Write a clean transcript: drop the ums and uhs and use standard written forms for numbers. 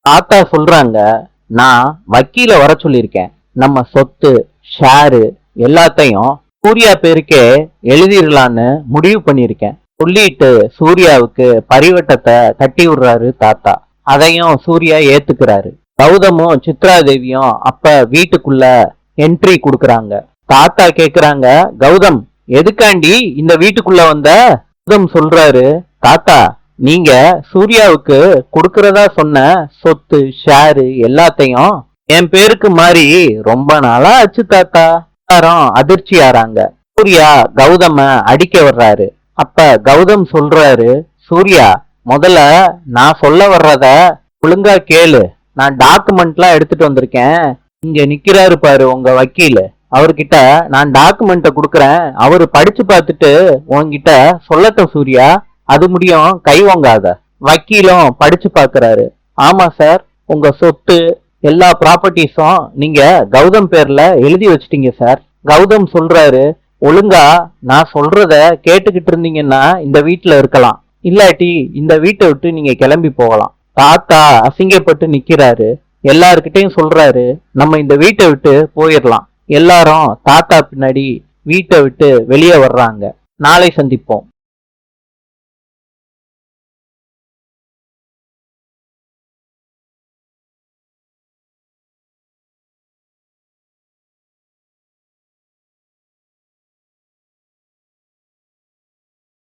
தாத்தா சொல்றாங்க, நான் வக்கீல வர சொல்லியிருக்கேன். நம்ம சொத்து, ஷேரு எல்லாத்தையும் சூர்யா பேருக்கே எழுதிடலான்னு முடிவு பண்ணியிருக்கேன். சொல்லிட்டு சூர்யாவுக்கு பரிவட்டத்தை கட்டி விடுறாரு தாத்தா. அதையும் சூர்யா ஏத்துக்கிறாரு. கௌதமும் சித்ரா தேவியும் அப்ப வீட்டுக்குள்ள என்ட்ரி கொடுக்கறாங்க. தாத்தா கேக்குறாங்க, கௌதம் எதுக்காண்டி இந்த வீட்டுக்குள்ள வந்த? கௌதம் சொல்றாரு, தாத்தா நீங்க சூர்யாவுக்கு கொடுக்கறதா சொன்ன சொத்து ஷேரு எல்லாத்தையும் என் பேருக்கு மாறி ரொம்ப நாளா ஆச்சு தாத்தா. எல்லாரும் அதிர்ச்சி ஆறாங்க. சூர்யா கௌதம அடிக்க வர்றாரு. அப்ப கௌதம் சொல்றாரு, சூர்யா முதல்ல நான் சொல்ல வர்றத ஒழுங்கா கேளு. நான் டாக்குமெண்ட்லாம் எடுத்துட்டு வந்திருக்கேன். இங்க நிக்கிறாரு பாரு உங்க வக்கீல், அவர்கிட்ட நான் டாக்குமெண்ட்டை கொடுக்கறேன். அவரு படிச்சு பார்த்துட்டு உன்கிட்ட சொல்லட்டும் சூர்யா, அது முடியும் கை வாங்காத. வக்கீலும் படிச்சு பாக்குறாரு. ஆமா சார், உங்க சொத்து எல்லா ப்ராப்பர்ட்டிஸும் நீங்க கௌதம் பேர்ல எழுதி வச்சிட்டீங்க சார். கௌதம் சொல்றாரு, ஒழுங்கா நான் சொல்றத கேட்டுக்கிட்டு இருந்தீங்கன்னா இந்த வீட்டுல இருக்கலாம், இல்லாட்டி இந்த வீட்டை விட்டு நீங்க கிளம்பி போகலாம். தாத்தா அசிங்கப்பட்டு நிக்கிறாரு. எல்லார்கிட்டையும் சொல்றாரு, நம்ம இந்த வீட்டை விட்டு போயிடலாம். எல்லாரும் தாத்தா பின்னாடி வீட்டை விட்டு வெளியே வர்றாங்க. நாளை சந்திப்போம்.